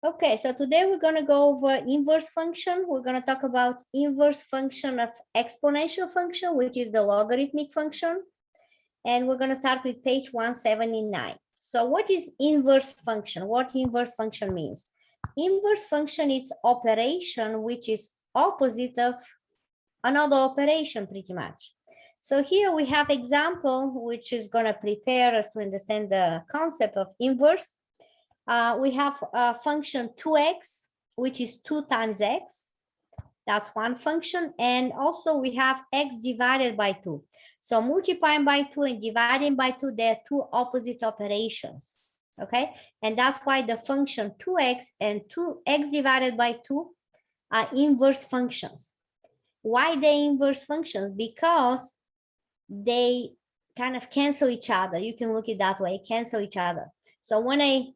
Okay, so today we're going to go over inverse function. We're going to talk about inverse function of exponential function, which is the logarithmic function. And we're going to start with page 179. So what is inverse function? What inverse function means? Inverse function is operation which is opposite of another operation pretty much. So here we have example which is going to prepare us to understand the concept of inverse. We have a function 2x, which is 2 times x. That's one function. And also we have x divided by 2. So multiplying by 2 and dividing by 2, they're two opposite operations. Okay. And that's why the function 2x and 2x divided by 2 are inverse functions. Why they inverse functions? Because they kind of cancel each other. You can look at it that way, cancel each other. So when I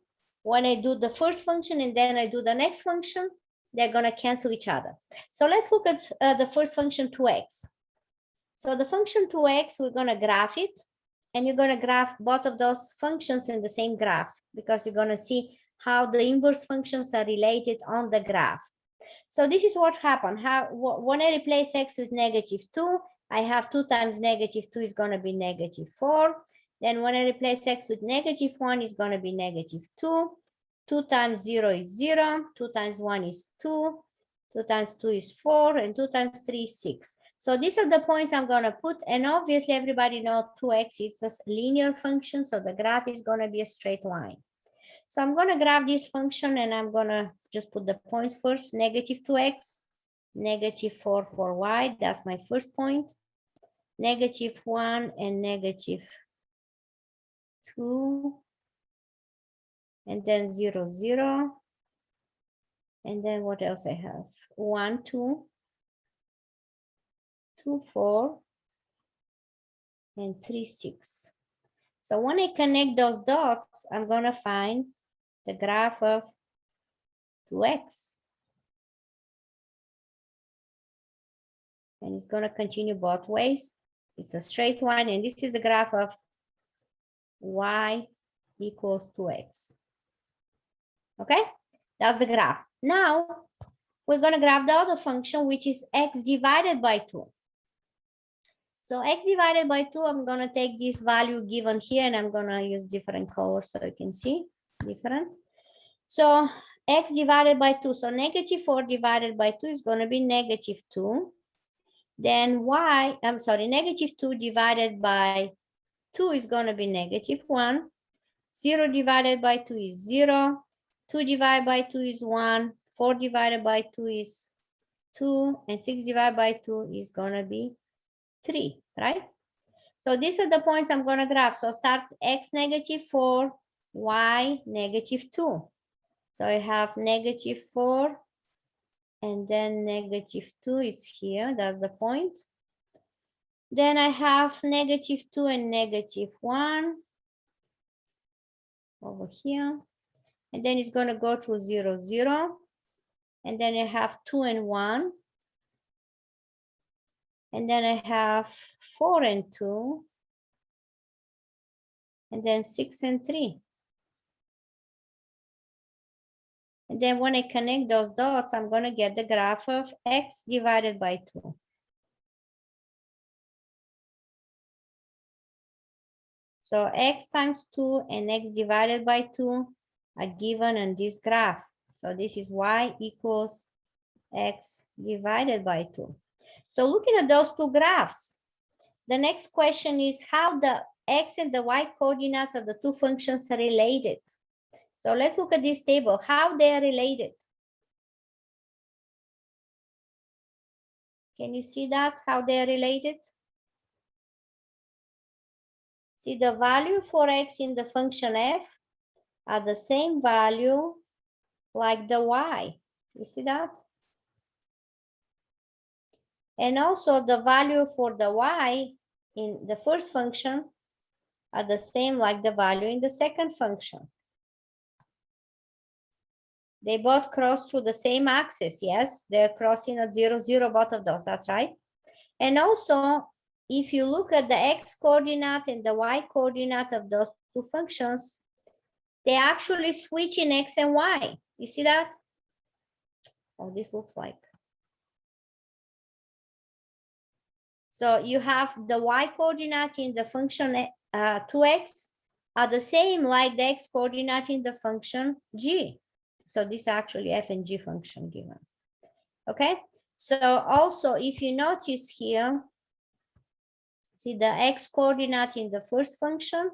do the first function and then I do the next function, they're going to cancel each other. So let's look at the first function 2x. So the function 2x, we're going to graph it, and you're going to graph both of those functions in the same graph because you're going to see how the inverse functions are related on the graph. So this is what happened. When I replace x with -2, I have 2 times -2 is going to be -4. Then when I replace x with -1, it's going to be -2. 2 times 0 is 0. 2 times 1 is 2. 2 times 2 is 4. And 2 times 3 is 6. So these are the points I'm going to put. And obviously, everybody knows 2x is a linear function. So the graph is going to be a straight line. So I'm going to grab this function and I'm going to just put the points first. -2x, -4 for y. That's my first point. -1 and -2. And then 0, 0. And then what else I have? 1, 2. 2, 4. And 3, 6. So when I connect those dots, I'm going to find the graph of 2x. And it's going to continue both ways. It's a straight line, and this is the graph of y equals 2x. Okay, that's the graph. Now, we're going to grab the other function, which is x divided by 2. So x divided by 2, I'm going to take this value given here, and I'm going to use different colors so you can see different. So x divided by 2, so -4 divided by 2 is going to be -2. Then y, I'm sorry, -2 divided by 2 is going to be -1. 0 divided by 2 is 0. 2 divided by 2 is 1. 4 divided by 2 is 2. And 6 divided by 2 is going to be 3, right? So these are the points I'm going to graph. So start x -4, y -2. So I have -4 and then -2, it's here, that's the point. Then I have -2 and -1 over here. And then it's going to go through 0, 0. And then I have 2 and 1. And then I have 4 and 2. And then 6 and 3. And then when I connect those dots, I'm going to get the graph of x divided by 2. So x times 2 and x divided by 2 are given in this graph. So this is y equals x divided by 2. So looking at those two graphs, the next question is how the x and the y coordinates of the two functions are related. So let's look at this table, how they are related. Can you see that, how they are related? See, the value for x in the function f are the same value like the y. You see that? And also the value for the y in the first function are the same like the value in the second function. They both cross through the same axis, yes? They're crossing at 0, 0, both of those, that's right. And also, if you look at the x coordinate and the y coordinate of those two functions, They actually switch in X and Y. You see that? Oh, this looks like. So you have the Y coordinate in the function 2X are the same like the X coordinate in the function G. So this is actually F and G function given. Okay. So also, if you notice here, see the X coordinate in the first function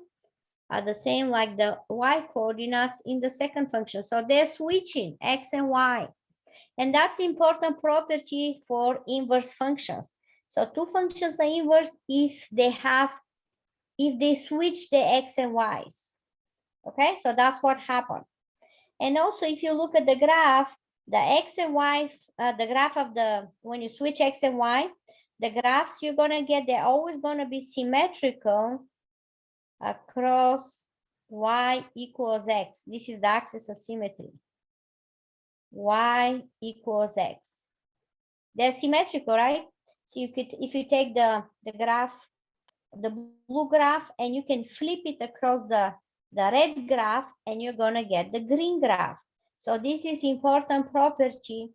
are the same like the Y coordinates in the second function. So they're switching X and Y. And that's important property for inverse functions. So two functions are inverse if they switch the X and Y's. Okay, so that's what happened. And also if you look at the graph, the X and Y, the graph of when you switch X and Y, the graphs you're gonna get, they're always gonna be symmetrical across Y equals X. This is the axis of symmetry. Y equals X. They're symmetrical, right? So you could, if you take the graph, the blue graph, and you can flip it across the red graph, and you're gonna get the green graph. So this is important property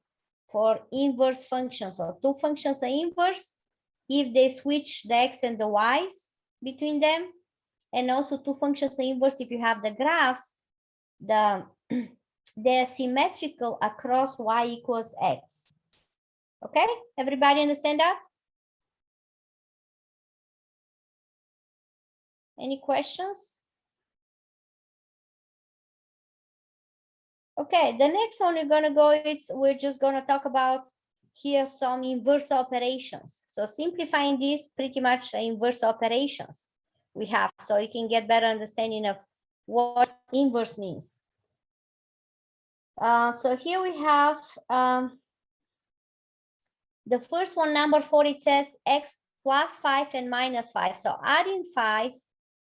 for inverse functions. So two functions are inverse if they switch the X and the Y's between them. And also two functions are inverse if you have the graphs, they're symmetrical across Y equals X. Okay, everybody understand that? Any questions? Okay, the next one we're gonna go, we're just gonna talk about here some inverse operations. So simplifying this, pretty much inverse operations we have, so you can get better understanding of what inverse means. So here we have the first one, number 4, it says X plus 5 and minus 5. So adding 5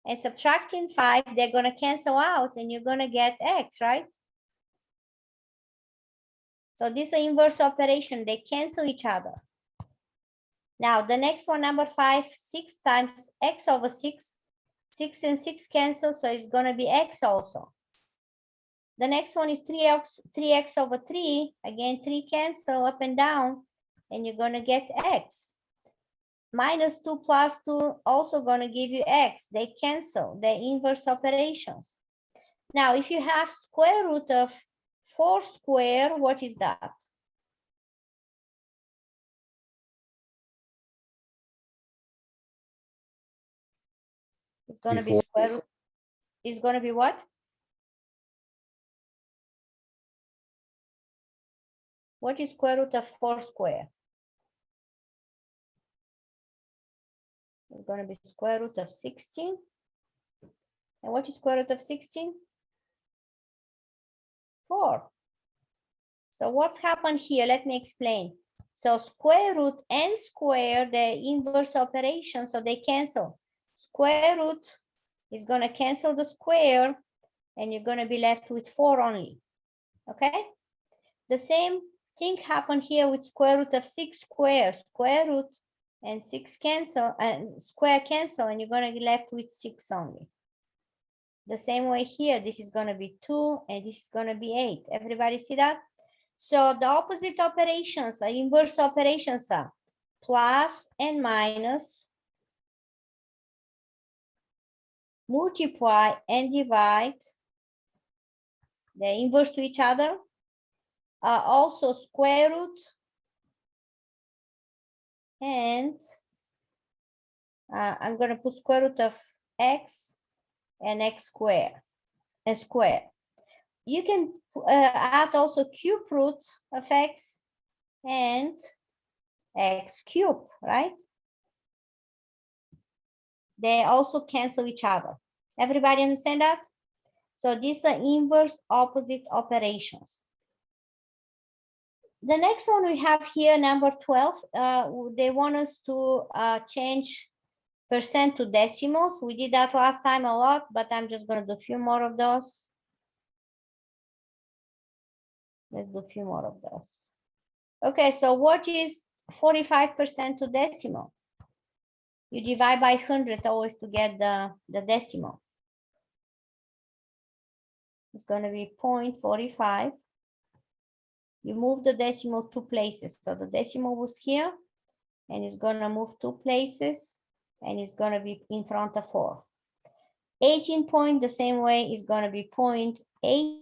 and subtracting 5, they're gonna cancel out and you're gonna get X, right? So this is an inverse operation, they cancel each other. Now the next one, number 5, 6 times X over 6. 6 and 6 cancel, so it's gonna be X also. The next one is 3x over 3. Again, 3 cancel up and down, and you're gonna get X. Minus 2 plus 2 also gonna give you X. They cancel, they're inverse operations. Now, if you have square root of 4 squared, what is that? It's gonna be square root. It's gonna be what? What is square root of 4 squared? It's gonna be square root of 16. And what is square root of 16? 4. So what's happened here? Let me explain. So square root and square, the inverse operation, so they cancel. Square root is going to cancel the square, and you're going to be left with 4 only. Okay? The same thing happened here with square root of 6 squared. Square root and 6 cancel, and square cancel, and you're going to be left with 6 only. The same way here, this is going to be 2, and this is going to be 8. Everybody see that? So the opposite operations, the inverse operations are plus and minus, multiply and divide. They're inverse to each other. Also square root and I'm going to put square root of X and X squared and square. You can add also cube root of X and X cube, right? They also cancel each other. Everybody understand that? So these are inverse opposite operations. The next one we have here, number 12, they want us to change percent to decimals. We did that last time a lot, but I'm just going to do a few more of those. Let's do a few more of those. Okay, so what is 45% to decimal? You divide by 100 always to get the decimal. is going to be 0.45. You move the decimal 2 places. So the decimal was here, and it's going to move 2 places, and it's going to be in front of 4. 18 point the same way is going to be 0.8.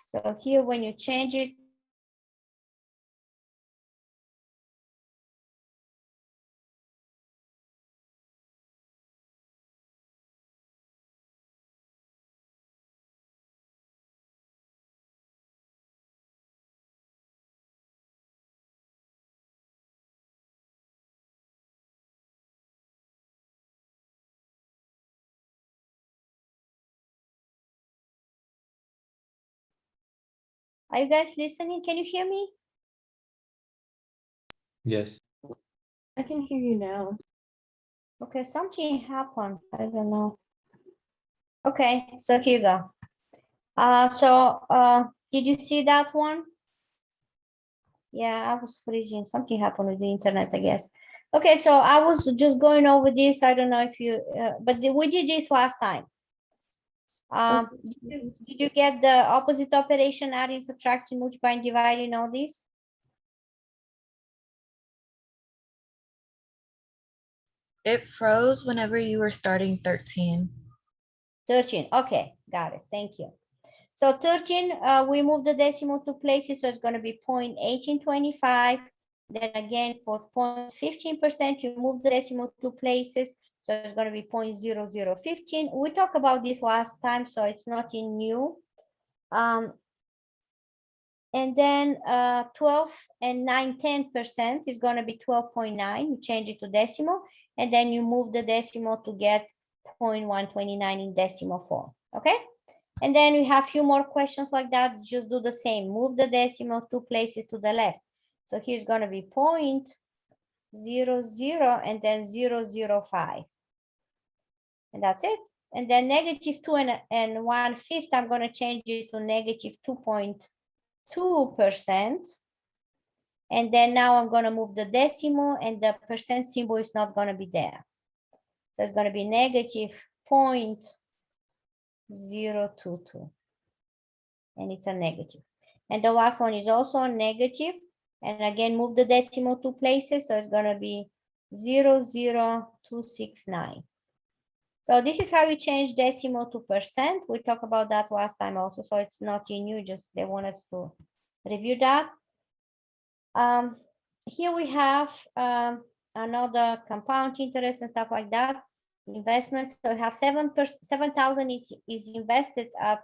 So here, when you change it, are you guys listening? Can you hear me? Yes. I can hear you now. Okay, something happened. I don't know. Okay, so here you go. Did you see that one? Yeah, I was freezing. Something happened with the internet, I guess. Okay, so I was just going over this. I don't know if you, we did this last time. Did you get the opposite operation, adding, subtracting, multiplying, dividing, all this? It froze whenever you were starting 13. 13. Okay, got it. Thank you. So 13, we move the decimal 2 places, so it's going to be 0.1825. Then again, for 0.15%, you move the decimal 2 places, so it's going to be 0.0015. We talked about this last time, so it's nothing new. And then 12 and 9/10% is going to be 12.9. You change it to decimal, and then you move the decimal to get 0.129 in decimal form. Okay. And then we have a few more questions like that. Just do the same. Move the decimal 2 places to the left. So here's going to be 0.00 and then 0.005. And that's it. And then -2 and 1/5, I'm going to change it to -2.2%. And then now I'm going to move the decimal, and the percent symbol is not going to be there. So it's going to be -0.022. And it's a negative. And the last one is also a negative. And again, move the decimal 2 places. So it's going to be 0.0269. So this is how you change decimal to percent. We talked about that last time also. So it's not new, just they want us to review that. Here we have another compound interest and stuff like that. Investments. So we have 7,000 is invested at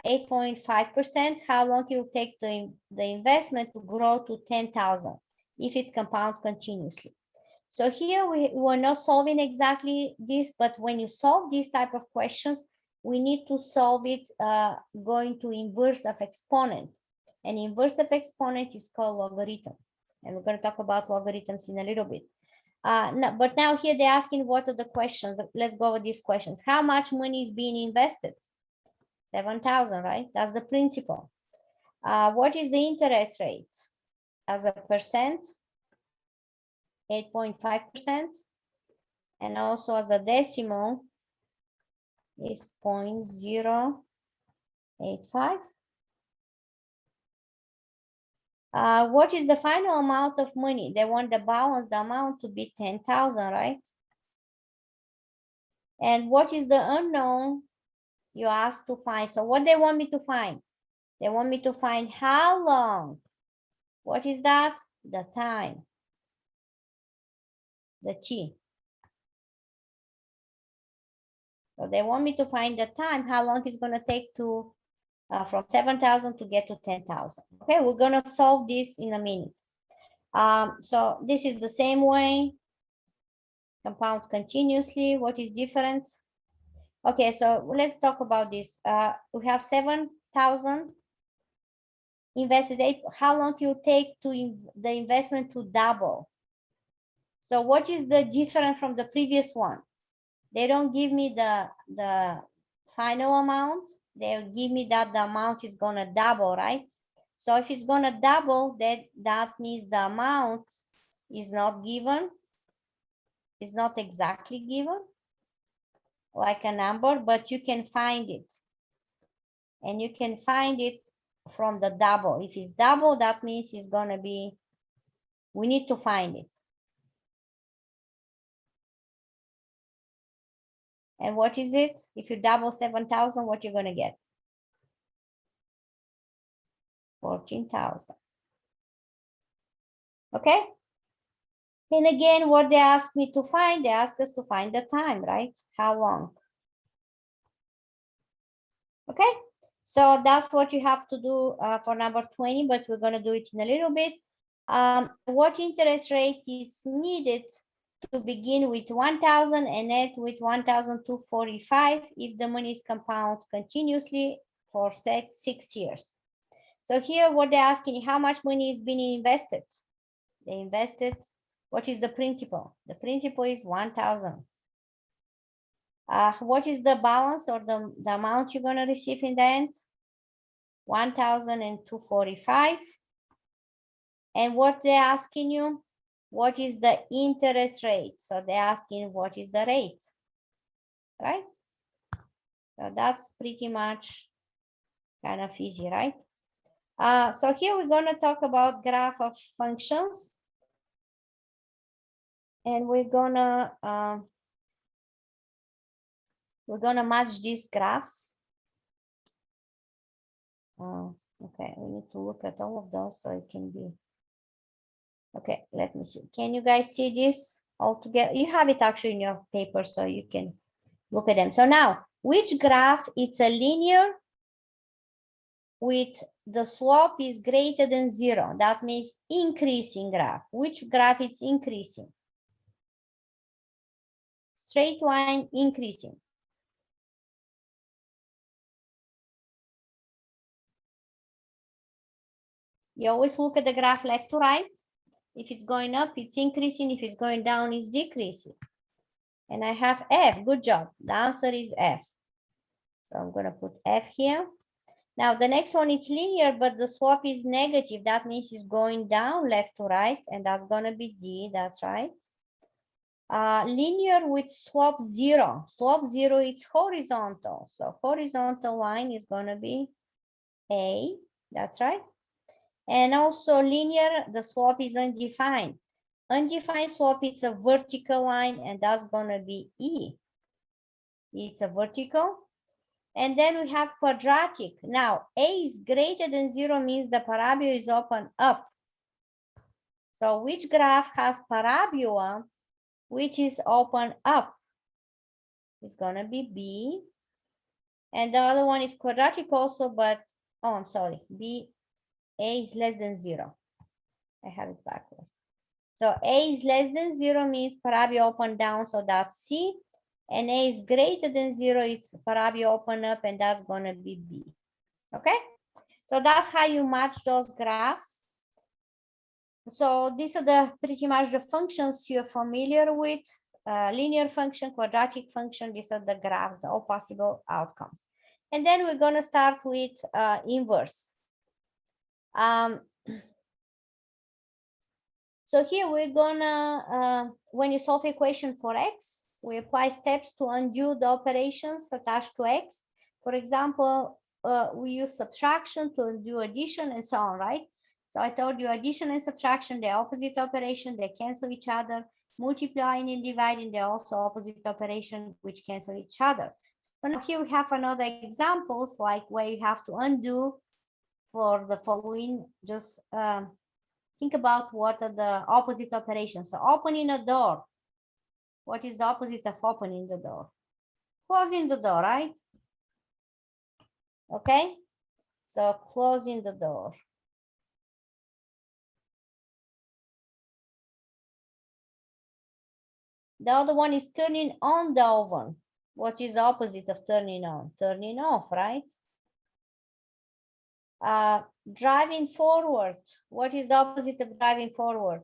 8.5%. How long it will take the investment to grow to 10,000 if it's compound continuously. So here we were not solving exactly this, but when you solve these type of questions, we need to solve it going to inverse of exponent. And inverse of exponent is called logarithm. And we're going to talk about logarithms in a little bit. But now here they're asking what are the questions. Let's go over these questions. How much money is being invested? 7,000, right? That's the principal. What is the interest rate? As a percent, 8.5%. And also as a decimal is 0.085. What is the final amount of money? They want the balance, the amount to be 10,000, right? And what is the unknown you asked to find? So what they want me to find? They want me to find how long. What is that? The time. The t. So they want me to find the time, how long it's going to take to from 7,000 to get to 10,000. Okay, we're going to solve this in a minute. So this is the same way. Compound continuously. What is different? Okay, so let's talk about this. We have 7,000 invested. How long it will take to the investment to double? So what is the difference from the previous one? They don't give me the final amount. They'll give me that the amount is gonna double, right? So if it's gonna double, that means the amount is not given, is not exactly given, like a number, but you can find it. And you can find it from the double. If it's double, that means it's gonna be, we need to find it. And what is it? If you double 7,000, what you're gonna get? 14,000. Okay? And again, what they asked me to find, they asked us to find the time, right? How long? Okay? So that's what you have to do for number 20, but we're gonna do it in a little bit. What interest rate is needed to begin with 1,000 and end with 1,245 if the money is compound continuously for 6 years. So here what they're asking, how much money is being invested? They invested, what is the principal? The principal is 1,000. What is the balance or the amount you're gonna receive in the end? 1,245. And what they're asking you, what is the interest rate? So they're asking what is the rate, right? So that's pretty much kind of easy, right? So here we're gonna talk about graph of functions. And we're gonna match these graphs. Okay, we need to look at all of those so it can be. Okay, let me see. Can you guys see this all together? You have it actually in your paper, so you can look at them. So now, which graph it's a linear with the slope is greater than 0? That means increasing graph. Which graph is increasing? Straight line increasing. You always look at the graph left to right. If it's going up, it's increasing. If it's going down, it's decreasing. And I have F. Good job. The answer is F. So I'm going to put F here. Now the next one is linear, but the slope is negative. That means it's going down left to right, and that's going to be D. That's right. Linear with slope 0. Slope 0 is horizontal. So horizontal line is going to be A. That's right. And also linear, the slope is undefined. Undefined slope, it's a vertical line, and that's going to be E. It's a vertical. And then we have quadratic. Now, A is greater than 0 means the parabola is open up. So which graph has parabola which is open up? It's going to be B. And the other one is quadratic also, but, oh, I'm sorry, B, A is less than 0. I have it backwards. So A is less than 0 means parabola open down, so that's C. And A is greater than 0, it's parabola open up, and that's going to be B. Okay? So that's how you match those graphs. So these are the pretty much the functions you're familiar with. Linear function, quadratic function, these are the graphs, the all possible outcomes. And then we're going to start with inverse. So here we're gonna, when you solve equation for x, we apply steps to undo the operations attached to x. For example, we use subtraction to undo addition and so on, right? So I told you addition and subtraction, they're opposite operation, they cancel each other. Multiplying and dividing, they're also opposite operation, which cancel each other. So now here we have another examples, like where you have to undo for the following, just think about what are the opposite operations. So opening a door. What is the opposite of opening the door? Closing the door, right? Okay. So closing the door. The other one is turning on the oven. What is the opposite of turning on? Turning off, right? Driving forward. What is the opposite of driving forward?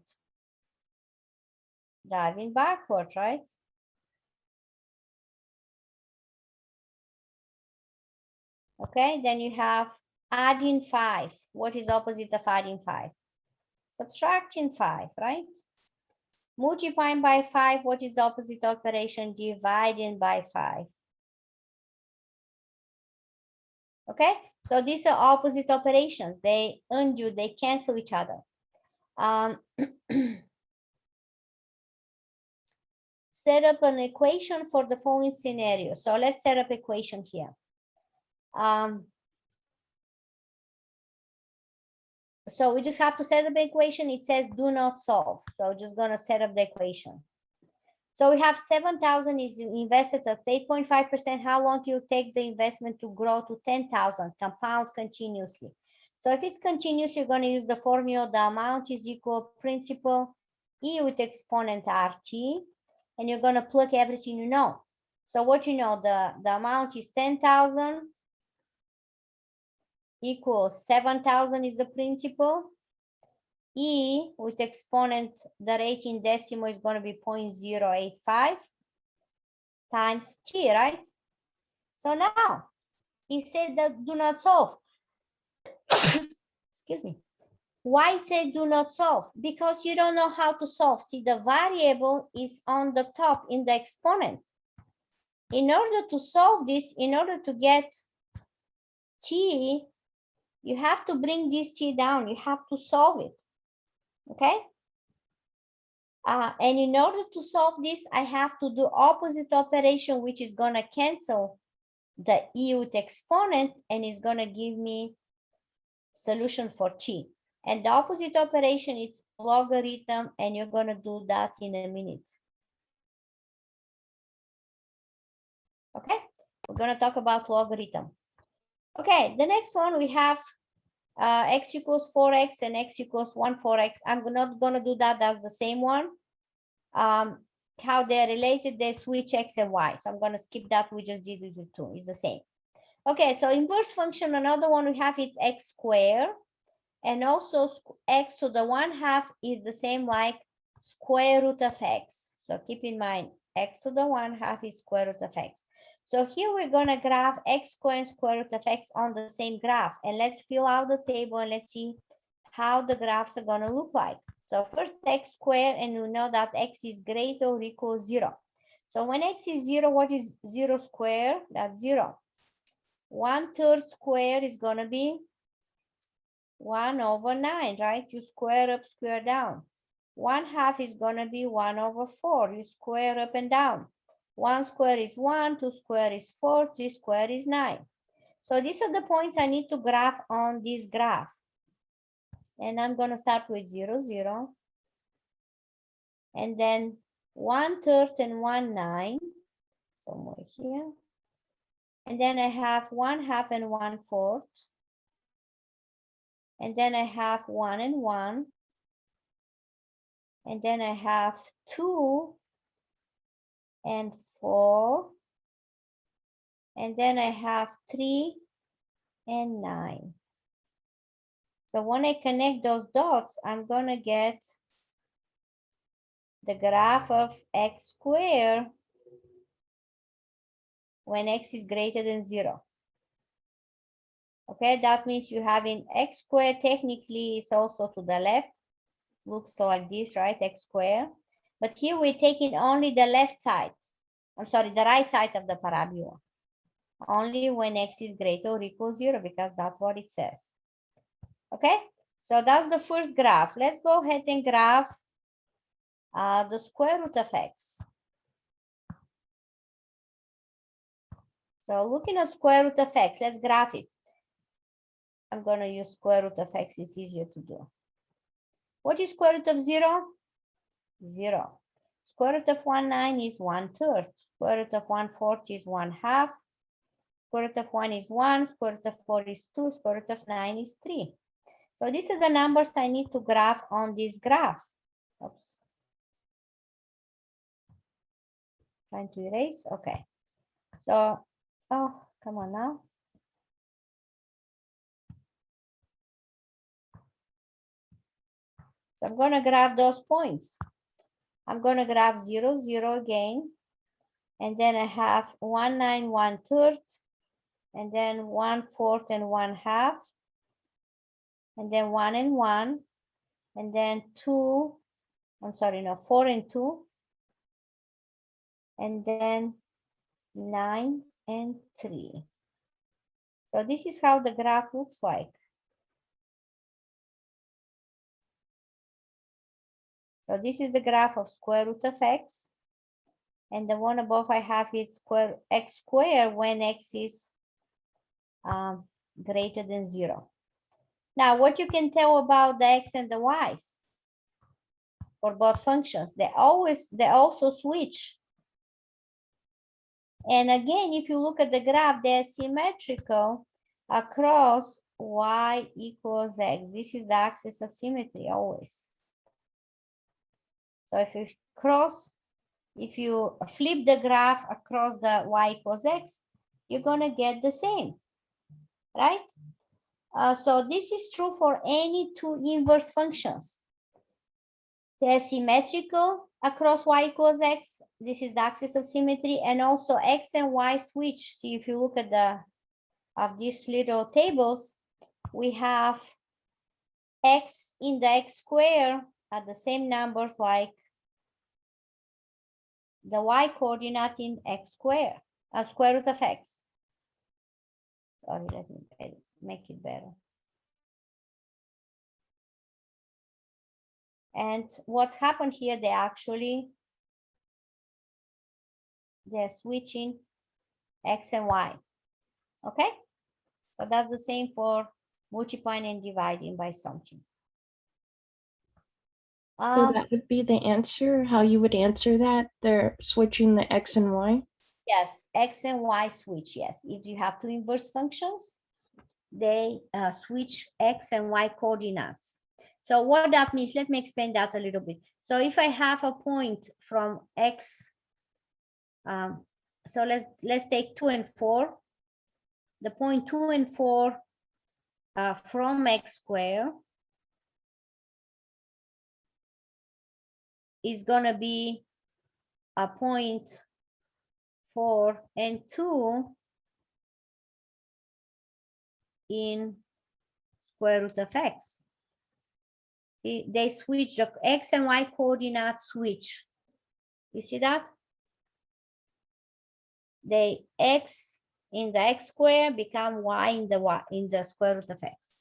Driving backward, right? Okay, then you have adding 5. What is the opposite of adding 5? Subtracting 5, right? Multiplying by 5, what is the opposite operation? Dividing by 5. Okay, so these are opposite operations. They undo, they cancel each other. Set up an equation for the following scenario. So let's set up equation here. So we just have to set up the equation. It says do not solve. So we're just gonna set up the equation. So we have 7,000 is invested at 8.5%. How long do you take the investment to grow to 10,000? Compound continuously. So if it's continuous, you're going to use the formula. The amount is equal principal E with exponent RT, and you're going to plug everything you know. So what you know, the amount is 10,000 equals 7,000 is the principal. E with exponent, the rate in decimal is going to be 0.085 times T, right? So now, it said that do not solve. Excuse me. Why it said do not solve? Because you don't know how to solve. See, the variable is on the top in the exponent. In order to solve this, in order to get T, you have to bring this T down. You have to solve it. Okay? And in order to solve this, I have to do opposite operation, which is going to cancel the E with exponent, and is going to give me solution for T. And the opposite operation is logarithm, and you're going to do that in a minute. Okay, we're going to talk about logarithm. Okay, the next one we have x equals 4x and x equals 1 4x. I'm not going to do that. That's the same one. How they're related, they switch x and y. So I'm going to skip that. We just did it with 2. It's the same. Okay, so inverse function, another one we have is x squared. And also x to the 1/2 is the same like square root of x. So keep in mind, x to the 1/2 is square root of x. So here we're going to graph x squared and square root of x on the same graph. And let's fill out the table and let's see how the graphs are going to look like. So first x squared, and we know that x is greater or equal to 0. So when x is 0, what is 0 squared? That's 0. 1/3 squared is going to be 1/9, right? You square up, square down. 1/2 is going to be 1/4. You square up and down. 1 square is 1, 2 square is 4, 3 square is 9. So these are the points I need to graph on this graph. And I'm going to start with 0, 0. And then 1/3 and 1/9. Somewhere here. And then I have 1/2 and 1/4. And then I have 1 and 1. And then I have 2 and 4. And then I have 3 and 9. So when I connect those dots, I'm going to get the graph of x squared when x is greater than 0. Okay, that means you having x squared technically is also to the left. Looks like this, right? X squared. But here we're taking only the left side. I'm sorry, the right side of the parabola. Only when x is greater or equal to 0, because that's what it says. Okay, so that's the first graph. Let's go ahead and graph the square root of x. So looking at square root of x, let's graph it. I'm going to use square root of x. It's easier to do. What is square root of 0? 0. Square root of 1/9 is 1/3. Square root of 1/4 is 1/2. Square root of 1 is 1. Square root of 4 is 2. Square root of 9 is 3. So these are the numbers I need to graph on this graph. Oops. Trying to erase. Okay. So, oh, come on now. So I'm going to grab those points. I'm going to grab 0, 0 again. And then I have 1, 9, 1/3. And then 1/4 and 1/2. And then 1 and 1. And then 2. I'm sorry, no, 4 and 2. And then 9 and 3. So this is how the graph looks like. So this is the graph of square root of x. And the one above I have is square x squared when x is greater than 0. Now, what you can tell about the x and the y's for both functions, they also switch. And again, if you look at the graph, they're symmetrical across y equals x. This is the axis of symmetry always. So if you flip the graph across the y equals x, you're gonna get the same, right? So this is true for any two inverse functions. They're symmetrical across y equals x. This is the axis of symmetry, and also x and y switch. See, if you look at these little tables, we have x in the x square at the same numbers like the y coordinate in x square, square root of x. Sorry, let me make it better. And what's happened here, they're switching x and y, okay? So that's the same for multiplying and dividing by something. So that would be the answer, how you would answer that? They're switching the x and y? Yes, x and y switch, yes. If you have two inverse functions, they switch x and y coordinates. So what that means, let me explain that a little bit. So if I have a point from x, so let's take 2 and 4. The point 2 and 4 from x squared is gonna be a point 4 and 2 in square root of x. See, they switch, the x and y coordinates switch. You see that? The x in the x square become y in the square root of x.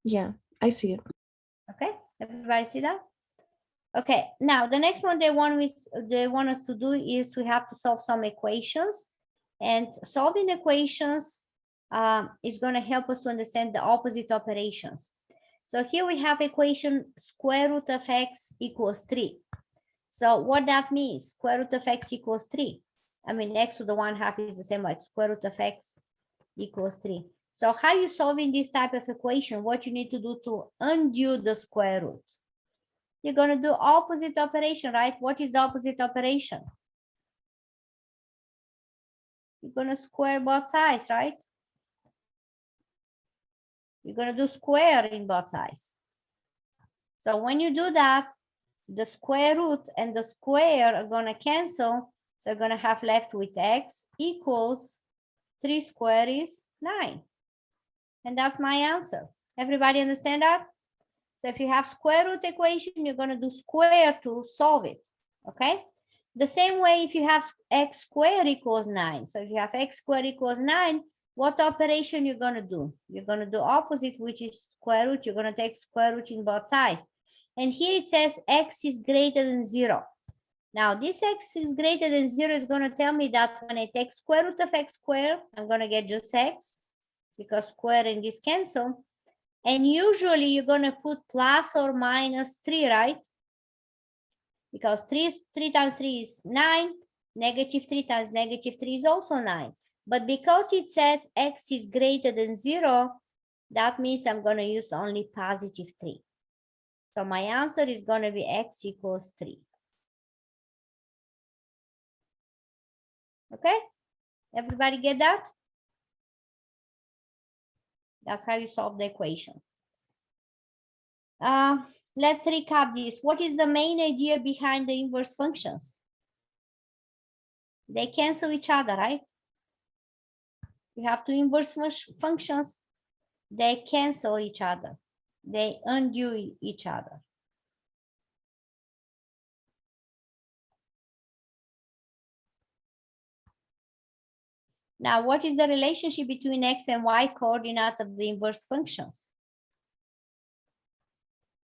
Yeah, I see it. Okay, everybody see that? Okay, now the next one they want us to do is we have to solve some equations, and solving equations is going to help us to understand the opposite operations. So here we have equation square root of x equals 3. So what that means, square root of x equals 3. I mean, x to the 1/2 is the same like square root of x equals 3. So how you solving this type of equation? What you need to do to undo the square root? You're going to do opposite operation, right? What is the opposite operation? You're going to square both sides, right? You're going to do square in both sides. So when you do that, the square root and the square are going to cancel. So you're going to have left with x equals 3 squared is 9. And that's my answer. Everybody understand that? So if you have square root equation, you're going to do square to solve it. Okay? The same way if you have x squared equals 9. So if you have x squared equals 9, what operation you're going to do? You're going to do opposite, which is square root. You're going to take square root in both sides. And here it says x is greater than 0. Now this x is greater than 0 is going to tell me that when I take square root of x squared, I'm going to get just x because square and this cancel. And usually you're going to put plus or minus 3, right? Because 3 times 3 is 9. Negative 3 times negative 3 is also 9. But because it says x is greater than 0, that means I'm going to use only positive 3. So my answer is going to be x equals 3. Okay? Everybody get that? That's how you solve the equation. Let's recap this. What is the main idea behind the inverse functions? They cancel each other, right? You have two inverse functions. They cancel each other. They undo each other. Now, what is the relationship between x and y coordinate of the inverse functions?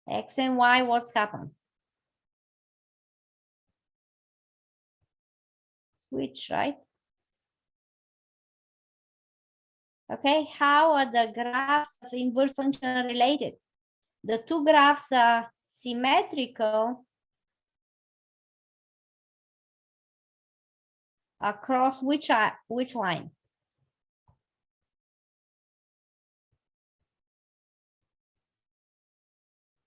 X and y, what's happened? Switch, right? Okay, how are the graphs of inverse function related? The two graphs are symmetrical across which line?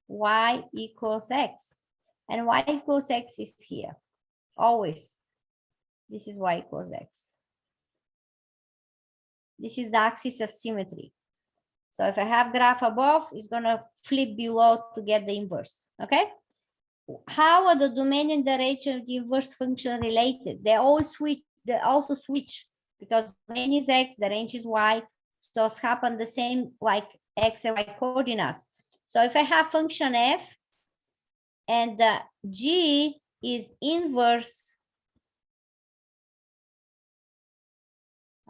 Y equals x. And y equals x is here, always. This is y equals x. This is the axis of symmetry. So if I have graph above, it's gonna flip below to get the inverse, okay? How are the domain and the range of the inverse function related? They always switch, they also switch because domain is x, the range is y, so it's happen the same like x and y coordinates. So if I have function f and the g is inverse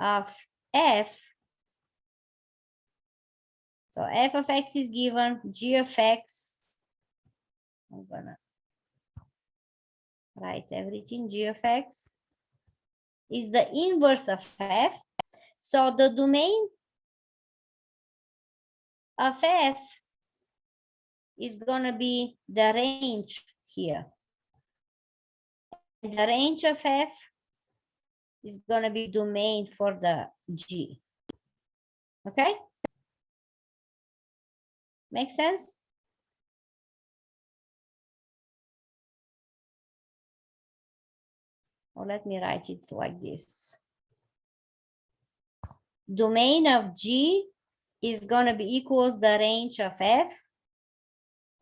of f, so f of x is given, g of x, I'm gonna write everything, g of x is the inverse of f. So the domain of f is gonna be the range here. And the range of f is gonna be domain for the g. Okay? Make sense? Or let me write it like this. Domain of g is gonna be equals the range of f,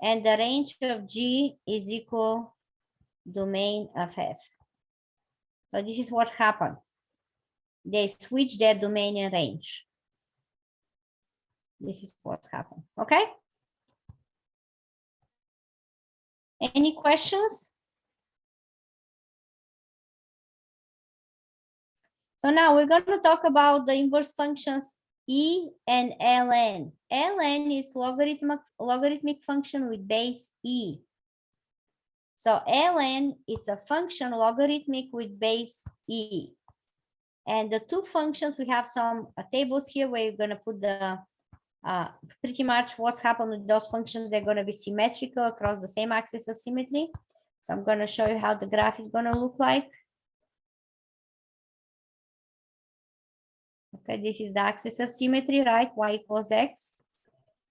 and the range of g is equal domain of f. So this is what happened. They switch their domain and range. This is what happened, okay? Any questions? So now we're going to talk about the inverse functions e and ln. Ln is logarithmic function with base e. So ln is a function logarithmic with base e. And the two functions, we have some tables here where you're going to put the pretty much what's happened with those functions. They're going to be symmetrical across the same axis of symmetry. So I'm going to show you how the graph is going to look like. Okay, this is the axis of symmetry, right? Y equals x.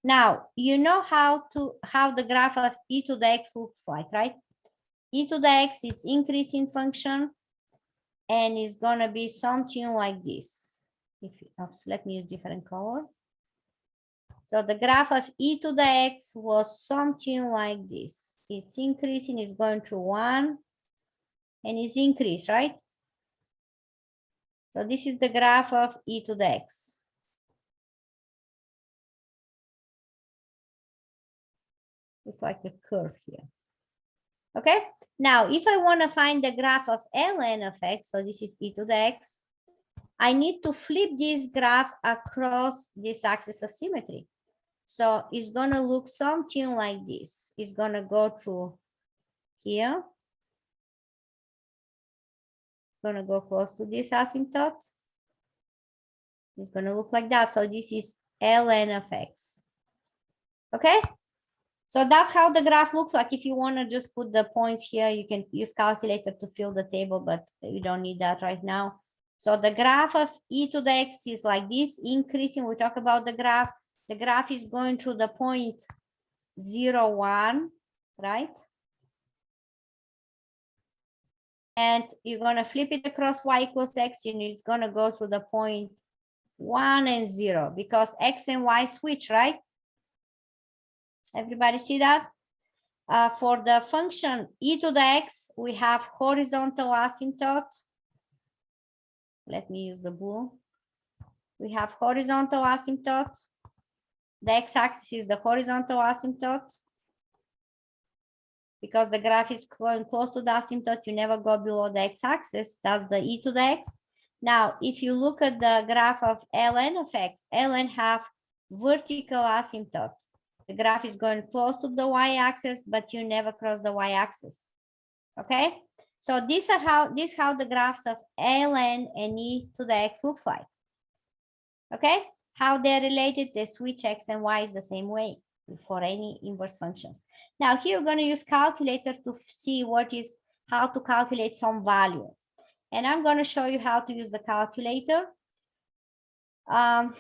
Now, you know how the graph of e to the x looks like, right? E to the x is increasing function and is going to be something like this. Let me use different color. So the graph of e to the x was something like this. It's increasing, it's going to 1 and it's increased, right? So this is the graph of e to the x. It's like a curve here. Okay, now if I want to find the graph of ln of x, so this is e to the x, I need to flip this graph across this axis of symmetry. So it's going to look something like this. It's going to go through here. It's going to go close to this asymptote. It's going to look like that. So this is ln of x. Okay? So that's how the graph looks like. If you want to just put the points here, you can use calculator to fill the table, but you don't need that right now. So the graph of e to the x is like this, increasing. We talk about the graph. The graph is going through the point 0, 1, right? and you're gonna flip it across y equals x, and it's gonna go through the point 1 and 0 because x and y switch, right? Everybody see that? For the function e to the x, we have horizontal asymptote. Let me use the bool. We have horizontal asymptote. The x-axis is the horizontal asymptote. Because the graph is going close to the asymptote, you never go below the x-axis. That's the e to the x. Now, if you look at the graph of ln of x, ln have vertical asymptote. The graph is going close to the y-axis, but you never cross the y-axis. Okay, so this is how the graphs of ln and e to the x looks like. Okay, how they're related, they switch x and y is the same way for any inverse functions. Now here we're going to use calculator to see how to calculate some value. And I'm going to show you how to use the calculator. I'm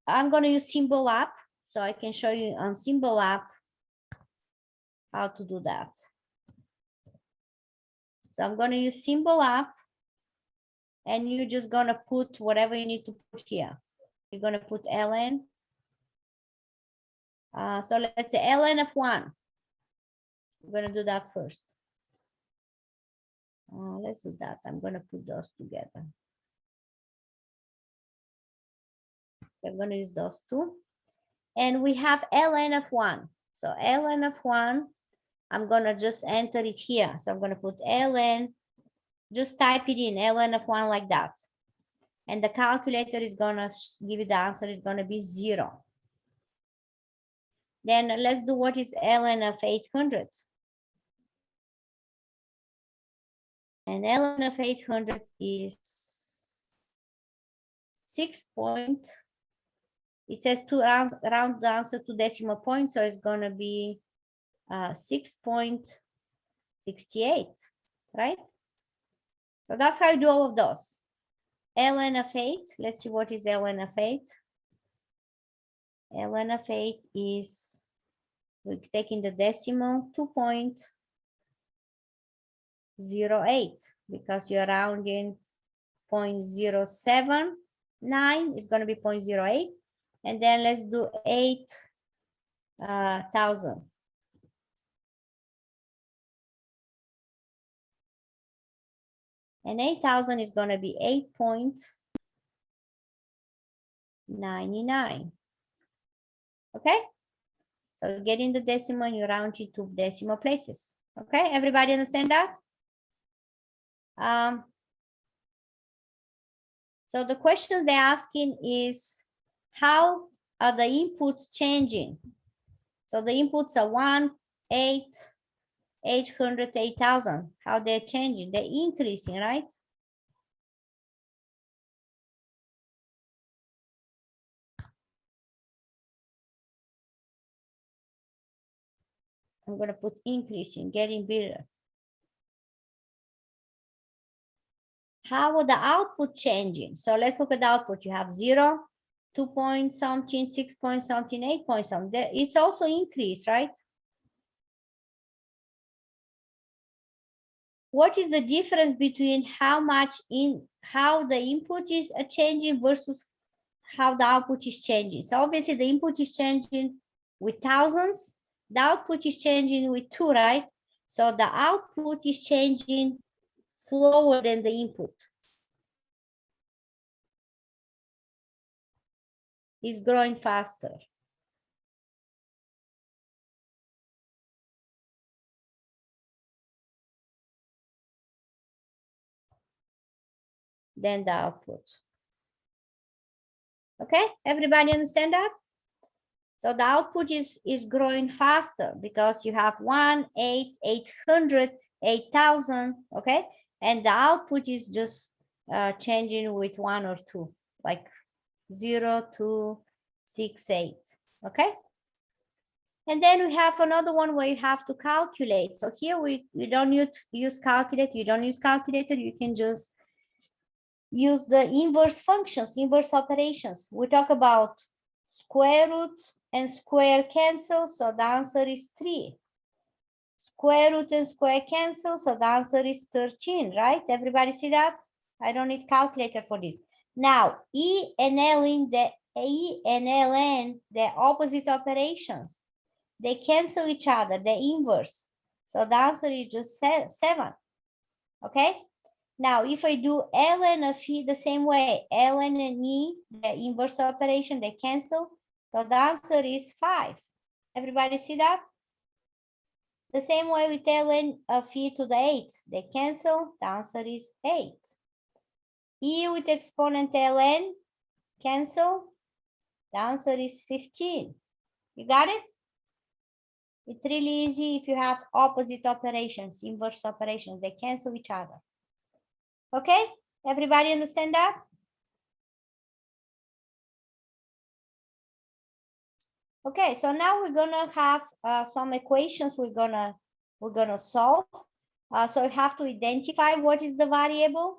going to use symbol app, so I can show you on symbol app how to do that. So I'm going to use symbol app, and you're just going to put whatever you need to put here. You're going to put ln. So let's say ln of 1. I'm going to do that first. Let's do that. I'm going to put those together. I'm going to use those two. And we have ln of 1. So ln of 1, I'm going to just enter it here. So I'm going to put ln, just type it in, ln of 1 like that. And the calculator is going to give you the answer. It's going to be 0. Then let's do what is ln of 800. And ln of 800 is 6 point. It says to round the answer to decimal point, so it's going to be 6.68, right? So that's how you do all of those. ln of 8, let's see what is ln of 8. ln of 8 is, we're taking the decimal, 2.08, because you're rounding 0.079 is going to be 0.08. And then let's do 8,000. And 8,000 is going to be 8.99. Okay? So get in the decimal and you round it to decimal places. Okay? Everybody understand that? So the question they're asking is, how are the inputs changing? So the inputs are 1, 8, 800, 8,000. How they're changing? They're increasing, right? I'm going to put increasing, getting bigger. How are the output changing? So let's look at the output. You have 0, 2 point something, 6 point something, 8 point something. It's also increased, right? What is the difference between how the input is changing versus how the output is changing? So obviously the input is changing with thousands. The output is changing with 2, right? So the output is changing slower than the input. It's growing faster. Than the output. Okay, everybody understand that? So the output is growing faster because you have 1, 8, 800, 8,000, okay? And the output is just changing with 1 or 2, like 0, 2, 6, 8, okay? And then we have another one where you have to calculate. So here we don't use calculator, you don't use calculator, you can just use the inverse functions, inverse operations. We talk about square root and square cancel, so the answer is 3. Square root and square cancel, so the answer is 13, right? Everybody see that? I don't need calculator for this. Now, E and Ln, the opposite operations. They cancel each other, the inverse. So the answer is just 7, okay? Now, if I do ln of E the same way, ln and E, the inverse operation, they cancel. So the answer is 5. Everybody see that? The same way with ln of E to the 8, they cancel. The answer is 8. E with exponent ln, cancel. The answer is 15. You got it? It's really easy if you have opposite operations, inverse operations, they cancel each other. Okay, everybody understand that? Okay, so now we're gonna have some equations we're gonna solve. So you have to identify what is the variable,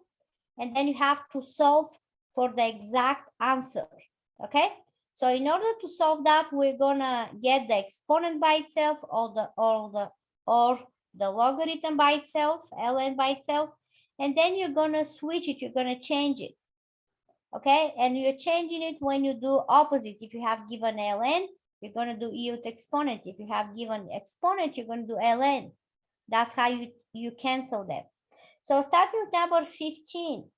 and then you have to solve for the exact answer. Okay, so in order to solve that, we're gonna get the exponent by itself, or the logarithm by itself, ln by itself, and then you're gonna switch it, you're gonna change it. Okay, and you're changing it when you do opposite. If you have given ln, you're going to do E with exponent. If you have given exponent, you're going to do ln. That's how you cancel them. So starting with number 15.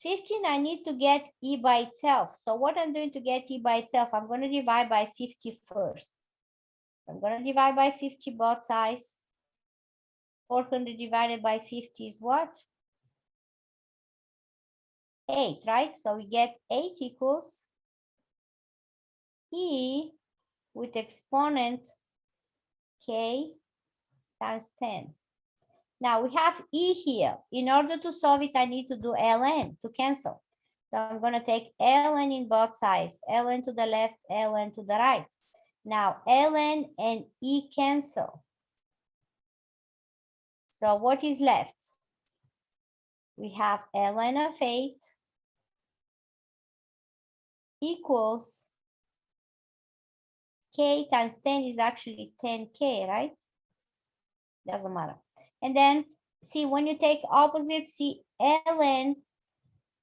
15, I need to get E by itself. So what I'm doing to get E by itself, I'm going to divide by 50 first. I'm going to divide by 50 both sides. 400 divided by 50 is what? 8, right? So we get 8 equals E with exponent k times 10. Now we have E here. In order to solve it, I need to do ln to cancel. So I'm going to take ln in both sides, ln to the left, ln to the right. Now ln and E cancel. So what is left? We have ln of 8 equals k times 10 is actually 10k, right? Doesn't matter. And then see, when you take opposite, see ln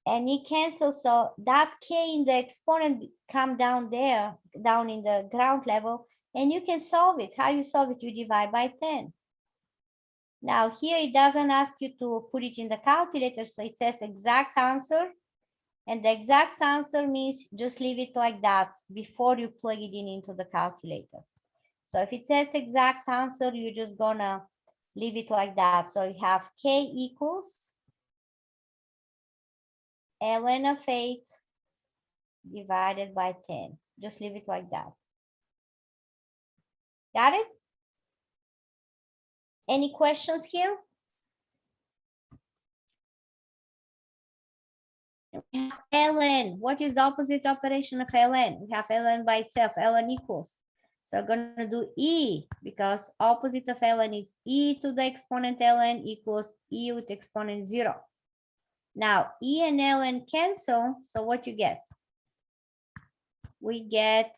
and E cancel, so that k in the exponent come down there, down in the ground level, and you can solve it. How you solve it? You divide by 10. Now here it doesn't ask you to put it in the calculator, so it says exact answer. And the exact answer means just leave it like that before you plug it in into the calculator. So if it says exact answer, you're just gonna leave it like that. So you have k equals ln of 8 divided by 10. Just leave it like that. Got it? Any questions here? ln. What is the opposite operation of ln? We have ln by itself, ln equals. So I'm going to do E, because opposite of ln is E to the exponent ln equals E with exponent 0. Now E and ln cancel, so what you get? We get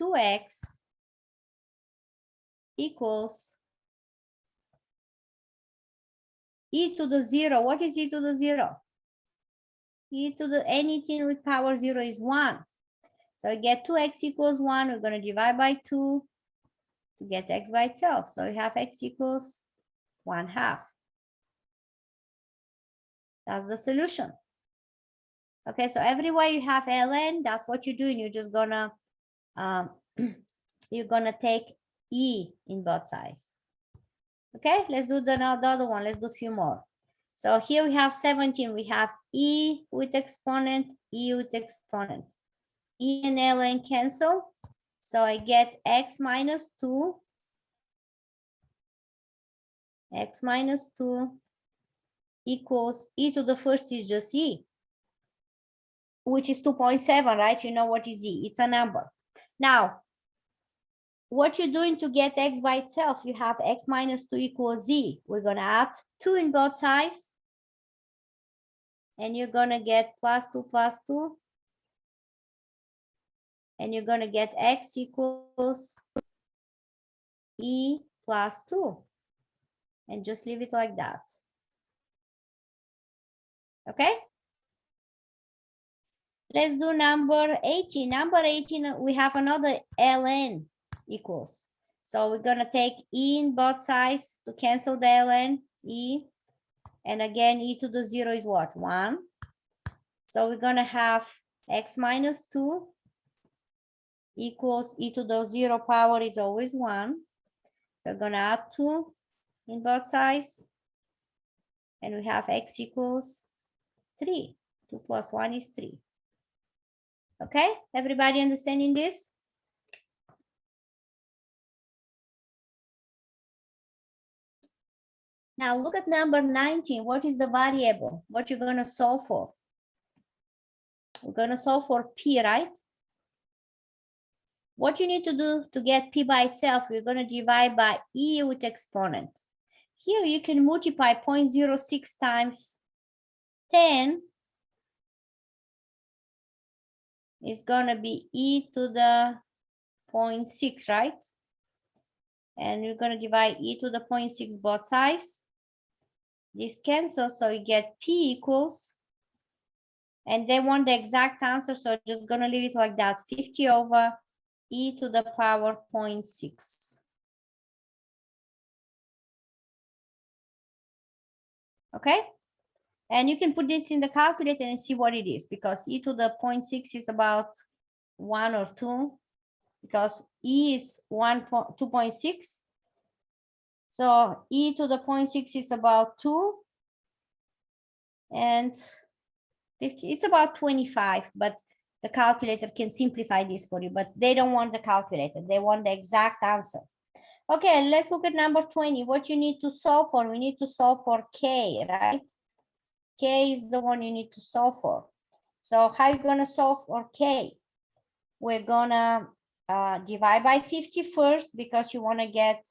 2x equals E to the 0. What is E to the 0? E to the anything with power 0 is 1. So we get 2x equals 1. We're going to divide by 2 to get x by itself. So we have x equals 1/2. That's the solution. Okay, so everywhere you have ln, that's what you're doing. You're just gonna you're gonna take E in both sides. Okay, let's do the other one. Let's do a few more. So here we have 17. We have E with exponent, E with exponent. E and ln cancel. So I get x minus 2. X minus 2 equals E to the first is just E, which is 2.7, right? You know what is E? It's a number. Now, what you're doing to get x by itself, you have x minus 2 equals Z. We're going to add 2 in both sides. And you're going to get plus 2 plus 2. And you're going to get x equals E plus 2. and just leave it like that. Okay? Let's do number 18. Number 18, we have another ln equals. So we're gonna take e in both sides to cancel the ln, e. And again, e to the 0 is what? 1. So we're gonna have x minus 2 equals e to the 0 power is always 1. So we're gonna add 2 in both sides. And we have x equals 3. 2 plus 1 is 3. Okay, everybody understanding this? Now look at number 19. What is the variable? What you're gonna solve for? We're gonna solve for p, right? What you need to do to get p by itself, you're gonna divide by e with exponent. Here you can multiply 0.06 times 10 is gonna be e to the 0.6, right? And you're gonna divide e to the 0.6 both sides. This cancels, so you get p equals, and they want the exact answer, so just gonna leave it like that, 50 over e to the power 0.6. Okay? And you can put this in the calculator and see what it is, because e to the 0.6 is about 1 or 2, because e is 2.6. So e to the 0.6 is about 2, and 50, it's about 25, but the calculator can simplify this for you, but they don't want the calculator. They want the exact answer. Okay, let's look at number 20. What you need to solve for? We need to solve for k, right? K is the one you need to solve for. So how are you gonna solve for k? We're gonna divide by 50 first, because you wanna get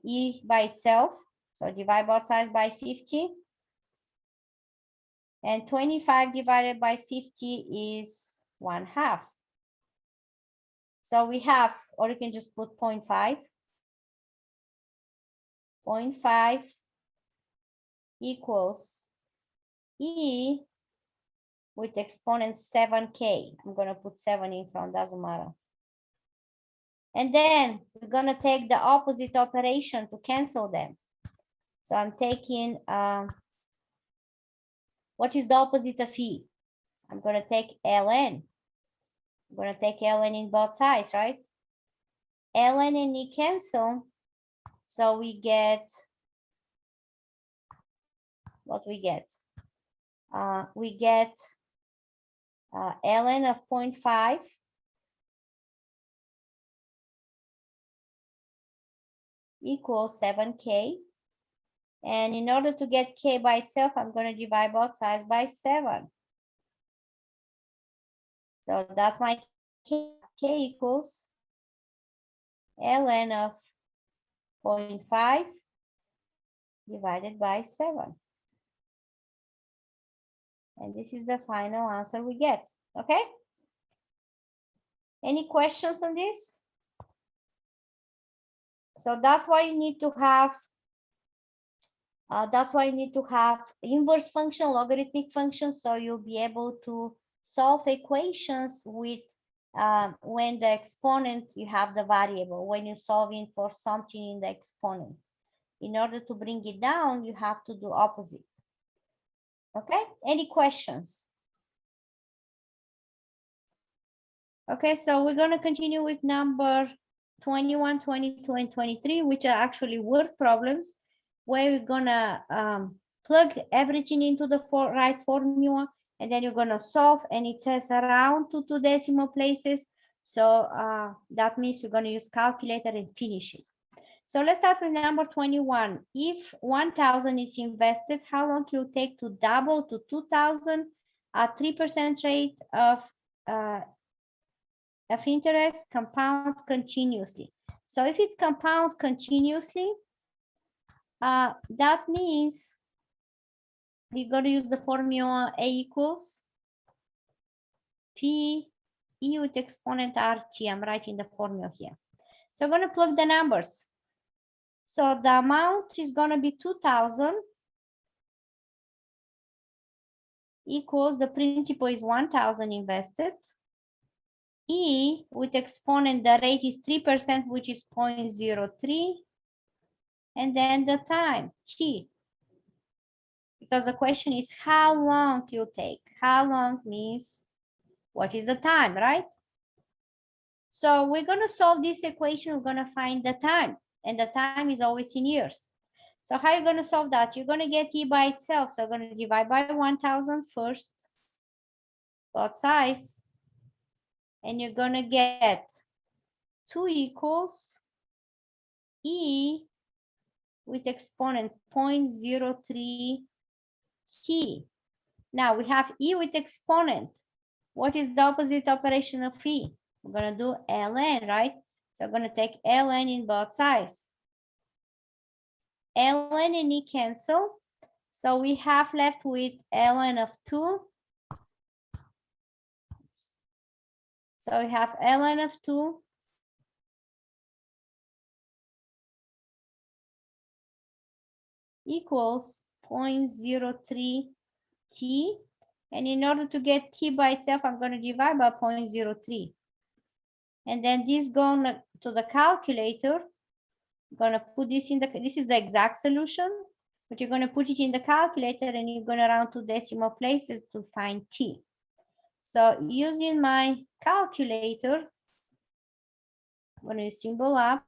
e by itself. So divide both sides by 50. And 25 divided by 50 is 1/2. So we have, or you can just put 0.5. 0.5 equals e with exponent 7k. I'm gonna put 7 in front, doesn't matter. And then we're gonna take the opposite operation to cancel them. So I'm taking, what is the opposite of e? I'm gonna take ln. I'm gonna take ln in both sides, right? ln and e cancel. So we get, what we get? We get ln of 0.5 equals 7k. And in order to get k by itself, I'm going to divide both sides by 7. So that's my k. K equals ln of 0.5 divided by 7. And this is the final answer we get. Okay? Any questions on this? So that's why you need to have inverse function, logarithmic function, so you'll be able to solve equations with when the exponent, you have the variable, when you're solving for something in the exponent. In order to bring it down, you have to do opposite. Okay, any questions? Okay, so we're gonna continue with number 21, 22, and 23, which are actually word problems, where we're gonna plug everything into the right formula, and then you're gonna solve, and it says around to 2 decimal places. So that means we're gonna use calculator and finish it. So let's start with number 21. If 1,000 is invested, how long will it take to double to 2,000 at 3% rate of interest, compound continuously? So if it's compound continuously, that means we're going to use the formula A equals P E with exponent RT. I'm writing the formula here. So I'm going to plug the numbers. So the amount is gonna be 2,000 equals the principal is 1,000 invested. E with exponent, the rate is 3%, which is 0.03. And then the time, T. Because the question is how long you take. How long means what is the time, right? So we're gonna solve this equation, we're gonna find the time. And the time is always in years. So how are you gonna solve that? You're gonna get E by itself. So I'm gonna divide by 1,000 first, both sides. And you're gonna get 2 equals E with exponent 0.03 T. Now we have E with exponent. What is the opposite operation of E? We're gonna do ln, right? So I'm gonna take ln in both sides. ln and E cancel. So we have left with ln of 2. So we have ln of 2 equals 0.03 T. And in order to get T by itself, I'm going to divide by 0.03. And then this going to the calculator. I'm going to put this in this is the exact solution, but you're going to put it in the calculator and you're going to round to decimal places to find T. So using my calculator, I'm going to use symbol up,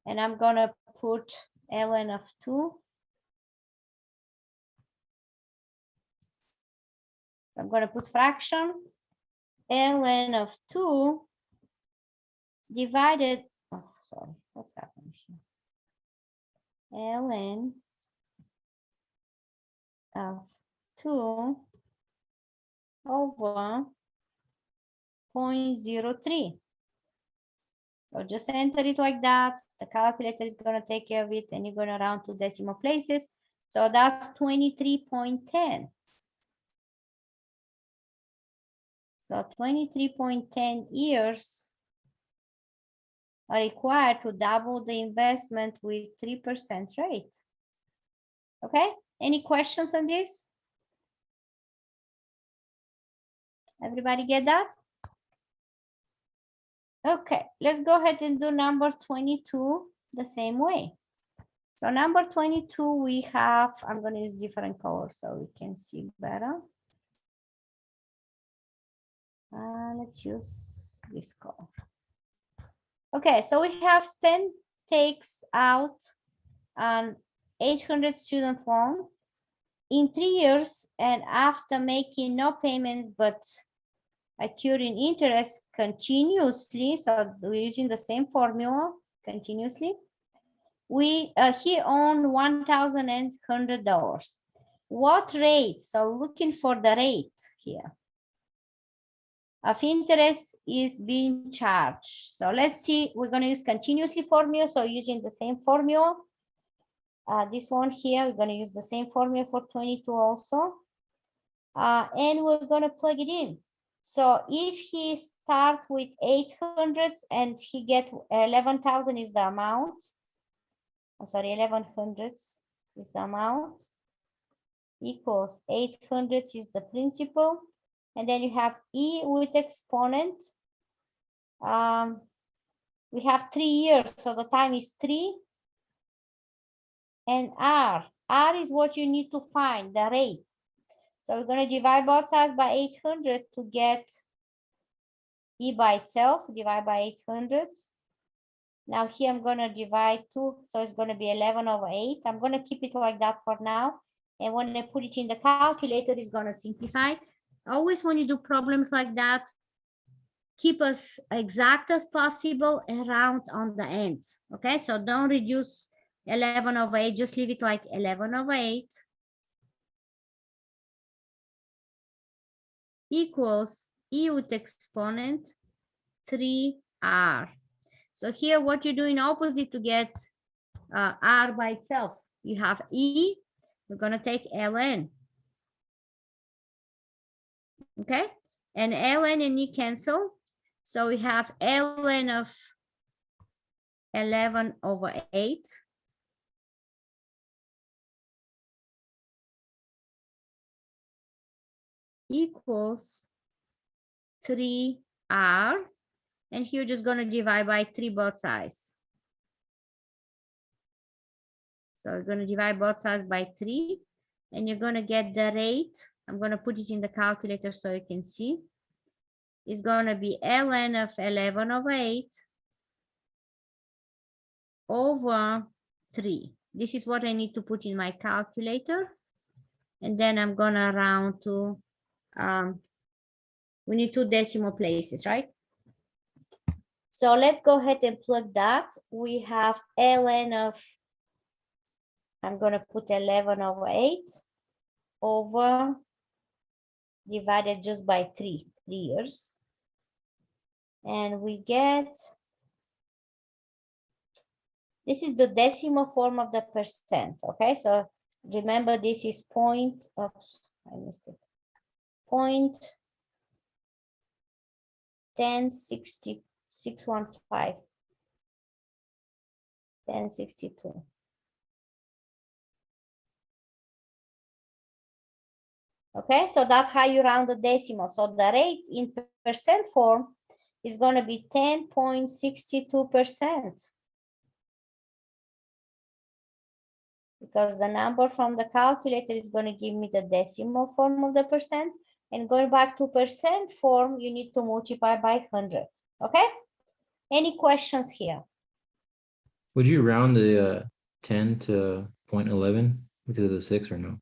and I'm going to put ln of 2. I'm going to put fraction ln of 2 divided, oh, sorry, what's happening here? ln of 2 over 0.03. So just enter it like that. The calculator is going to take care of it, and you're going to round to decimal places. So that's 23.10. So 23.10 years are required to double the investment with 3% rate. Okay, any questions on this? Everybody get that? Okay, let's go ahead and do number 22 the same way. So number 22, we have, I'm going to use different colors so we can see better. Let's use this color. Okay, so we have Stan takes out an 800 student loan in 3 years, and after making no payments but accruing interest continuously, so we're using the same formula continuously, he owned $1,100. What rate? So looking for the rate here of interest is being charged. So let's see, we're going to use continuously formula. So using the same formula, this one here, we're going to use the same formula for 22 also. And we're going to plug it in. So if he start with 800 and he get 11,000 is the amount. I'm sorry, 1100 is the amount, equals 800 is the principal. And then you have E with exponent. We have 3 years, so the time is 3. And R is what you need to find, the rate. So we're going to divide both sides by 800 to get E by itself, divide by 800. Now here I'm going to divide 2, so it's going to be 11 over 8. I'm going to keep it like that for now. And when I put it in the calculator, it's going to simplify. Always when you do problems like that, keep as exact as possible and round on the end. Okay, so don't reduce 11 over 8, just leave it like 11 over 8 equals E with exponent 3R. So here what you do in opposite to get R by itself, you have E, we're going to take ln. Okay, and ln and E cancel. So we have ln of 11/8 equals 3r, and here you're just going to divide by 3 both sides. So you're going to divide both sides by 3, and you're going to get the rate. I'm going to put it in the calculator so you can see. It's going to be ln of 11/8 over 3. This is what I need to put in my calculator. And then I'm going to round to, we need 2 decimal places, right? So let's go ahead and plug that. We have ln of, I'm going to put 11/8 over divided just by 3 years. And we get, this is the decimal form of the percent, okay? So remember this is point, oops, I missed it. 0.10615, 1062. Okay, so that's how you round the decimal. So the rate in percent form is going to be 10.62%. Because the number from the calculator is going to give me the decimal form of the percent. And going back to percent form, you need to multiply by 100. Okay? Any questions here? Would you round the 10 to 0.11 because of the 6 or no?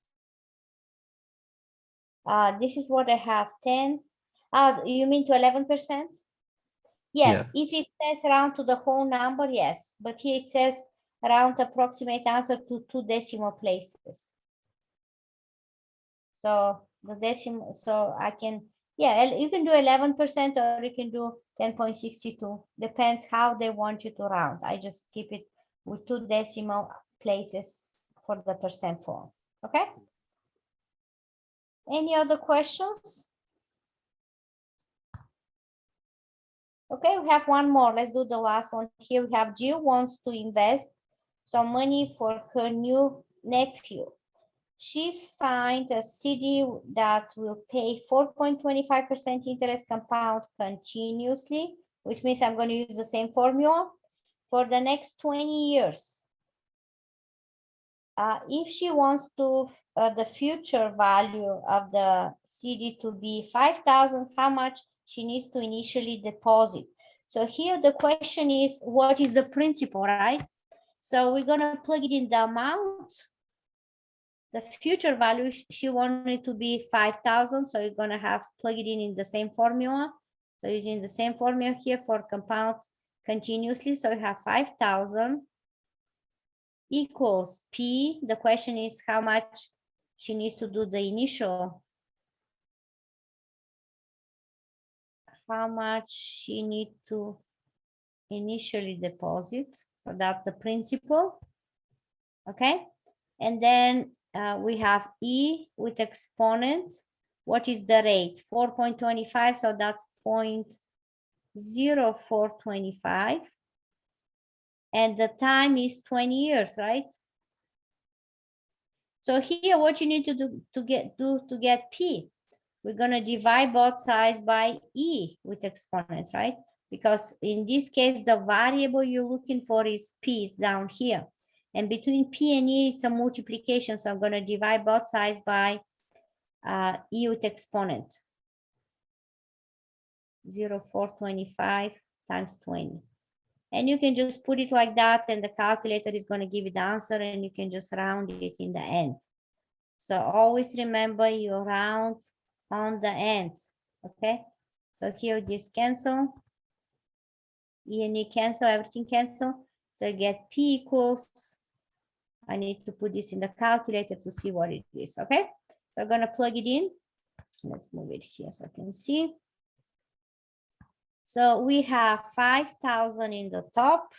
This is what I have, 10. You mean to 11%? Yes, if it says round to the whole number, yes. But here it says round approximate answer to 2 decimal places. So the decimal, so I can, yeah, you can do 11% or you can do 10.62. Depends how they want you to round. I just keep it with 2 decimal places for the percent form. Okay? Any other questions? Okay, we have one more. Let's do the last one. Here we have Jill wants to invest some money for her new nephew. She finds a CD that will pay 4.25% interest compound continuously, which means I'm going to use the same formula for the next 20 years. If she wants to the future value of the CD to be 5,000, how much she needs to initially deposit? So here the question is, what is the principal, right? So we're going to plug it in the amount. The future value, she wanted to be 5,000. So you're going to have plug it in the same formula. So using the same formula here for compound continuously. So you have 5,000 equals P. The question is how much she needs to do the initial. How much she needs to initially deposit. So that's the principal. Okay. And then we have E with exponent. What is the rate? 4.25. So that's 0.0425. And the time is 20 years, right? So here, what you need to do to get P, we're going to divide both sides by E with exponent, right? Because in this case, the variable you're looking for is P down here. And between P and E, it's a multiplication. So I'm going to divide both sides by E with exponent. 0.0425 times 20. And you can just put it like that, and the calculator is going to give you the answer, and you can just round it in the end. So always remember you round on the end, okay? So here this cancel, E and E cancel, everything cancel. So you get P equals, I need to put this in the calculator to see what it is, okay? So I'm going to plug it in. Let's move it here so I can see. So we have 5,000 in the top.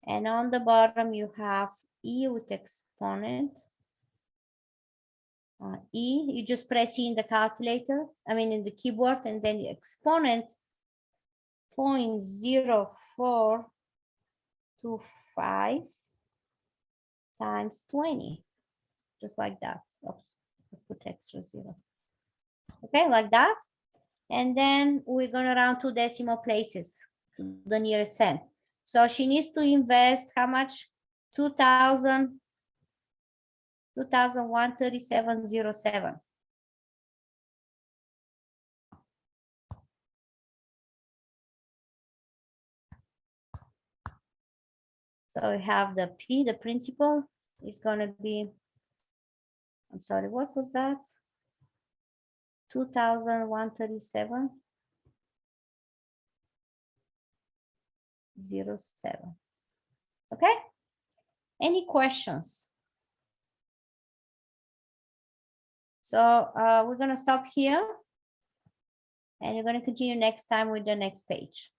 And on the bottom, you have E with exponent. E, you just press E in the calculator, in the keyboard, and then you exponent 0.0425. to 5 times 20, just like that. Oops, I put extra 0. Okay, like that. And then we're gonna round 2 decimal places to the nearest cent. So she needs to invest how much? 2,137.07. So we have the P, the principal is gonna be, I'm sorry, what was that? 2,137.07. Okay? Any questions? So we're gonna stop here and we're gonna continue next time with the next page.